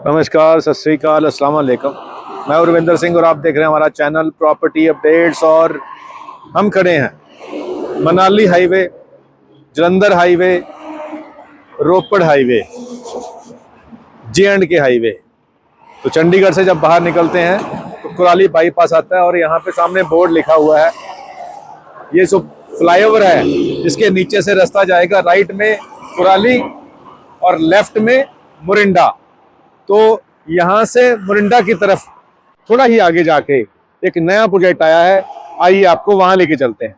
नमस्कार, सत श्री अकाल, अस्सलाम वालेकुम। मैं उर्विंदर सिंह और आप देख रहे हैं हमारा चैनल प्रॉपर्टी अपडेट्स। और हम खड़े हैं मनाली हाईवे, जलंधर हाईवे, रोपड़ हाईवे, J&K हाईवे। तो चंडीगढ़ से जब बाहर निकलते हैं तो कुराली बाईपास आता है और यहाँ पे सामने बोर्ड लिखा हुआ है, ये जो फ्लाईओवर है इसके नीचे से रास्ता जाएगा राइट में कुराली और लेफ्ट में मोरिंडा। तो यहाँ से मोरिंडा की तरफ थोड़ा ही आगे जाके एक नया प्रोजेक्ट आया है, आइए आपको वहां लेके चलते हैं।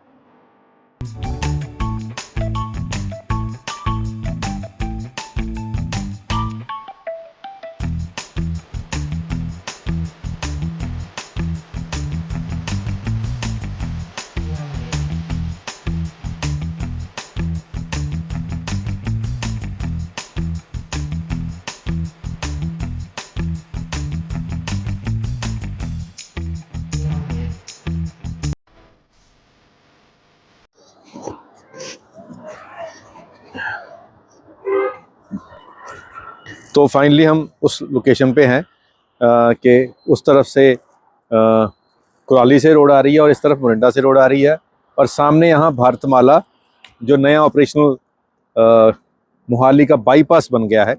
तो फाइनली हम उस लोकेशन पे हैं कि उस तरफ से कुराली से रोड आ रही है और इस तरफ मोरिंडा से रोड आ रही है। और सामने यहाँ भारतमाला जो नया ऑपरेशनल मोहाली का बाईपास बन गया है,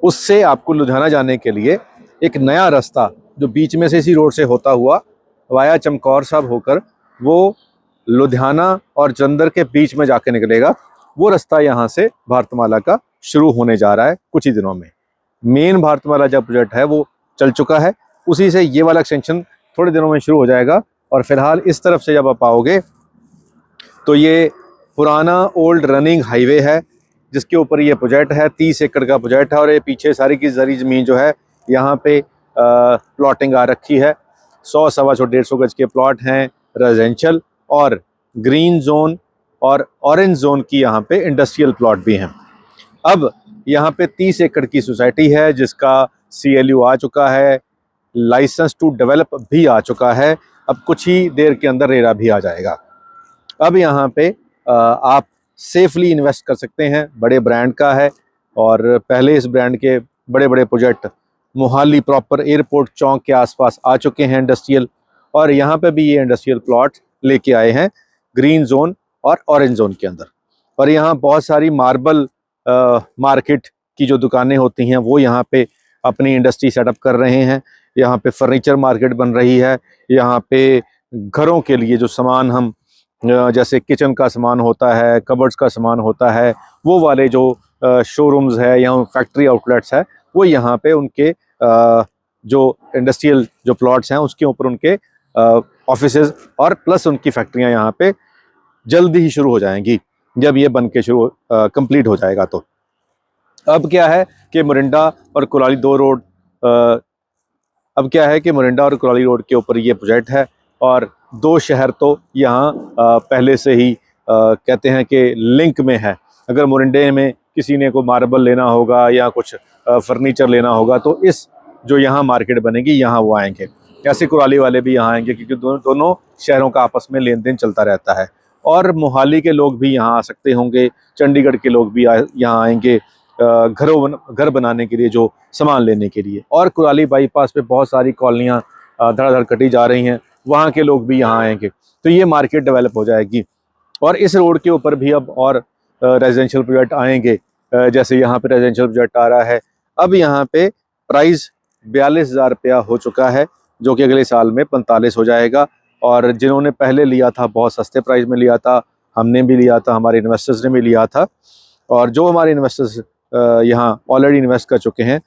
उससे आपको लुधियाना जाने के लिए एक नया रास्ता जो बीच में से इसी रोड से होता हुआ वाया चमकौर साहब होकर वो लुधियाना और जलंधर के बीच में जाके निकलेगा। वो रास्ता यहाँ से भारतमाला का शुरू होने जा रहा है कुछ ही दिनों में। मेन भारतमाला जो प्रोजेक्ट है वो चल चुका है, उसी से ये वाला एक्सटेंशन थोड़े दिनों में शुरू हो जाएगा। और फिलहाल इस तरफ से जब आप आओगे तो ये पुराना ओल्ड रनिंग हाईवे है जिसके ऊपर ये प्रोजेक्ट है। 30 एकड़ का प्रोजेक्ट है और ये पीछे सारी की सारी ज़मीन जो है यहाँ पे प्लॉटिंग आ रखी है। 100, 125, 150 गज के प्लॉट हैं रेजिडेंशियल, और ग्रीन जोन और ऑरेंज जोन की यहाँ पे इंडस्ट्रियल प्लॉट भी हैं। अब यहाँ पे 30 एकड़ की सोसाइटी है जिसका CLU आ चुका है, लाइसेंस टू डेवलप भी आ चुका है। अब कुछ ही देर के अंदर रेरा भी आ जाएगा। अब यहाँ पे आप सेफली इन्वेस्ट कर सकते हैं। बड़े ब्रांड का है और पहले इस ब्रांड के बड़े बड़े प्रोजेक्ट मोहाली प्रॉपर एयरपोर्ट चौक के आसपास आ चुके हैं इंडस्ट्रियल, और यहाँ पे भी ये इंडस्ट्रियल प्लॉट लेके आए हैं ग्रीन जोन और ऑरेंज जोन के अंदर। और यहाँ बहुत सारी मार्बल मार्केट की जो दुकानें होती हैं वो यहाँ पे अपनी इंडस्ट्री सेटअप कर रहे हैं। यहाँ पे फर्नीचर मार्केट बन रही है। यहाँ पे घरों के लिए जो सामान हम जैसे किचन का सामान होता है, कबर्ड्स का सामान होता है, वो वाले जो शोरूम्स है या फैक्ट्री आउटलेट्स है वो यहाँ पे उनके जो इंडस्ट्रियल जो प्लॉट्स हैं उसके ऊपर उनके ऑफिसेज और प्लस उनकी फैक्ट्रियाँ यहाँ पे जल्दी ही शुरू हो जाएंगी जब ये बन के शुरू कंप्लीट हो जाएगा। तो अब क्या है कि मोरिंडा और कुराली रोड के ऊपर ये प्रोजेक्ट है और दो शहर तो यहाँ पहले से ही कहते हैं कि लिंक में है। अगर मोरिंडे में किसी ने को मार्बल लेना होगा या कुछ फर्नीचर लेना होगा तो इस जो यहाँ मार्केट बनेगी यहाँ वो आएंगे। ऐसे कुराली वाले भी यहाँ आएंगे क्योंकि दोनों शहरों का आपस में लेन देन चलता रहता है। और मोहाली के लोग भी यहाँ आ सकते होंगे, चंडीगढ़ के लोग भी यहाँ आएंगे घर बनाने के लिए, जो सामान लेने के लिए। और कुराली बाईपास पे बहुत सारी कॉलोनियाँ धड़ाधड़ कटी जा रही हैं, वहाँ के लोग भी यहाँ आएंगे। तो ये मार्केट डेवलप हो जाएगी। और इस रोड के ऊपर भी अब और रेजिडेंशियल प्रोजेक्ट आएंगे, जैसे यहाँ पे रेजिडेंशियल प्रोजेक्ट आ रहा है। अब यहाँ पे प्राइस 42,000 रुपया हो चुका है, जो कि अगले साल में 45 हो जाएगा। और जिन्होंने पहले लिया था बहुत सस्ते प्राइस में लिया था, हमने भी लिया था, हमारे इन्वेस्टर्स ने भी लिया था। और जो हमारे इन्वेस्टर्स यहाँ ऑलरेडी इन्वेस्ट कर चुके हैं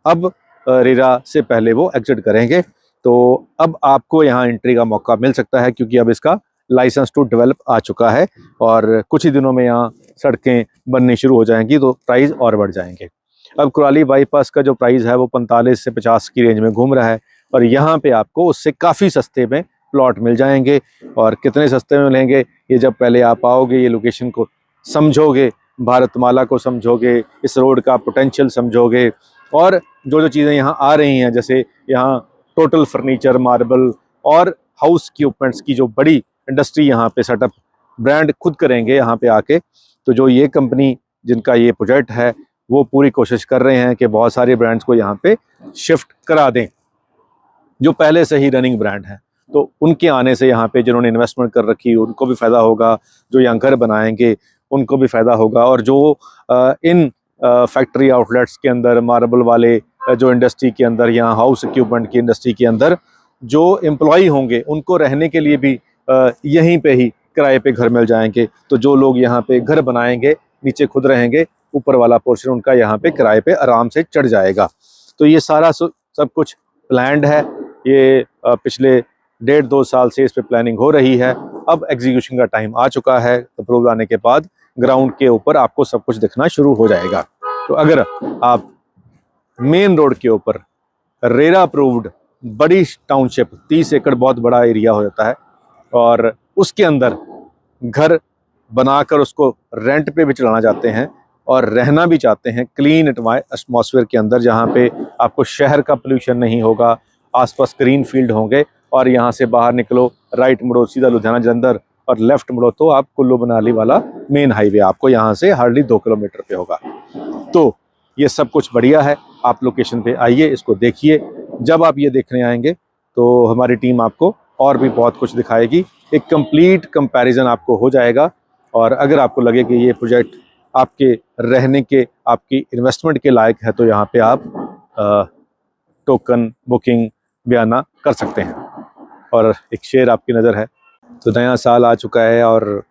अब रेरा से पहले वो एग्जिट करेंगे। तो अब आपको यहाँ एंट्री का मौका मिल सकता है क्योंकि अब इसका लाइसेंस टू डेवलप आ चुका है और कुछ ही दिनों में यहाँ सड़कें बननी शुरू हो जाएंगी तो प्राइस और बढ़ जाएंगे। अब कुराली बाईपास का जो प्राइस है वो 45 से 50 की रेंज में घूम रहा है और यहाँ पे आपको उससे काफ़ी सस्ते में प्लॉट मिल जाएंगे। और कितने सस्ते में मिलेंगे ये जब पहले आप आओगे, ये लोकेशन को समझोगे, भारतमाला को समझोगे, इस रोड का पोटेंशियल समझोगे, और जो जो चीज़ें यहाँ आ रही हैं जैसे यहाँ टोटल फर्नीचर, मार्बल और हाउस इक्विपमेंट्स की जो बड़ी इंडस्ट्री यहाँ पे सेटअप ब्रांड खुद करेंगे यहाँ पे आके। तो जो ये कंपनी जिनका ये प्रोजेक्ट है वो पूरी कोशिश कर रहे हैं कि बहुत सारे ब्रांड्स को यहाँ पे शिफ्ट करा दें जो पहले से ही रनिंग ब्रांड हैं। तो उनके आने से यहाँ पे जिन्होंने इन्वेस्टमेंट कर रखी उनको भी फ़ायदा होगा, जो यहाँ घर बनाएंगे उनको भी फ़ायदा होगा, और जो इन फैक्ट्री आउटलेट्स के अंदर मार्बल वाले जो इंडस्ट्री के अंदर या हाउस इक्विपमेंट की इंडस्ट्री के अंदर जो एम्प्लॉई होंगे उनको रहने के लिए भी यहीं पे ही किराए पे घर मिल जाएंगे। तो जो लोग यहाँ पे घर बनाएंगे नीचे खुद रहेंगे, ऊपर वाला पोर्शन उनका यहाँ पे किराए पे आराम से चढ़ जाएगा। तो ये सारा सब कुछ प्लान्ड है। ये पिछले 1.5-2 साल से इस पे प्लानिंग हो रही है। अब एग्जीक्यूशन का टाइम आ चुका है। अप्रूवल आने के बाद ग्राउंड के ऊपर आपको सब कुछ दिखना शुरू हो जाएगा। तो अगर आप मेन रोड के ऊपर रेरा अप्रूव्ड बड़ी टाउनशिप, 30 एकड़ बहुत बड़ा एरिया हो जाता है, और उसके अंदर घर बनाकर उसको रेंट पे भी चलाना चाहते हैं और रहना भी चाहते हैं क्लीन एटमॉस्फेयर के अंदर, जहाँ पे आपको शहर का पोल्यूशन नहीं होगा, आसपास ग्रीन फील्ड होंगे, और यहाँ से बाहर निकलो, राइट मुड़ो सीधा लुधियाना जलंधर, और लेफ्ट मुड़ो तो आप कुल्लू मनाली वाला मेन हाईवे आपको यहाँ से हार्डली 2 किलोमीटर पे होगा। तो ये सब कुछ बढ़िया है। आप लोकेशन पे आइए, इसको देखिए। जब आप ये देखने आएंगे तो हमारी टीम आपको और भी बहुत कुछ दिखाएगी, एक कंप्लीट कंपैरिजन आपको हो जाएगा। और अगर आपको लगे कि ये प्रोजेक्ट आपके रहने के, आपकी इन्वेस्टमेंट के लायक है, तो यहाँ पे आप टोकन बुकिंग बयाना कर सकते हैं। और एक शेर आपकी नज़र है। तो नया साल आ चुका है और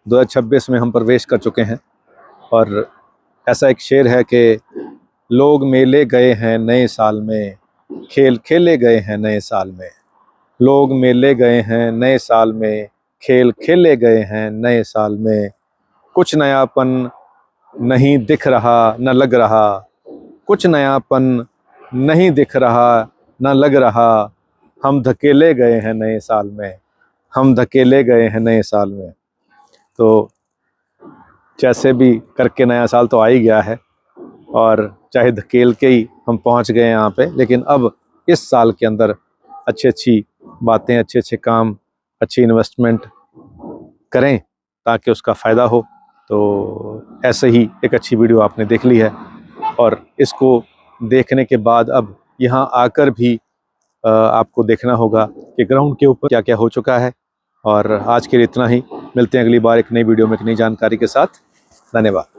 2026 में हम प्रवेश कर चुके हैं, और ऐसा एक शेर है कि लोग मेले गए हैं नए साल में, खेल खेले गए हैं नए साल में। लोग मेले गए हैं नए साल में, खेल खेले गए हैं नए साल में। कुछ नयापन नहीं दिख रहा न लग रहा, कुछ नयापन नहीं दिख रहा न लग रहा। हम धकेले गए हैं नए साल में, हम धकेले गए हैं नए साल में। तो जैसे भी करके नया साल तो आ ही गया है, और चाहे धकेल के ही हम पहुंच गए यहाँ पे, लेकिन अब इस साल के अंदर अच्छी बातें, अच्छे काम, अच्छी इन्वेस्टमेंट करें ताकि उसका फ़ायदा हो। तो ऐसे ही एक अच्छी वीडियो आपने देख ली है, और इसको देखने के बाद अब यहाँ आकर भी आपको देखना होगा कि ग्राउंड के ऊपर क्या क्या हो चुका है। और आज के लिए इतना ही। मिलते हैं अगली बार एक नई वीडियो में एक नई जानकारी के साथ। धन्यवाद।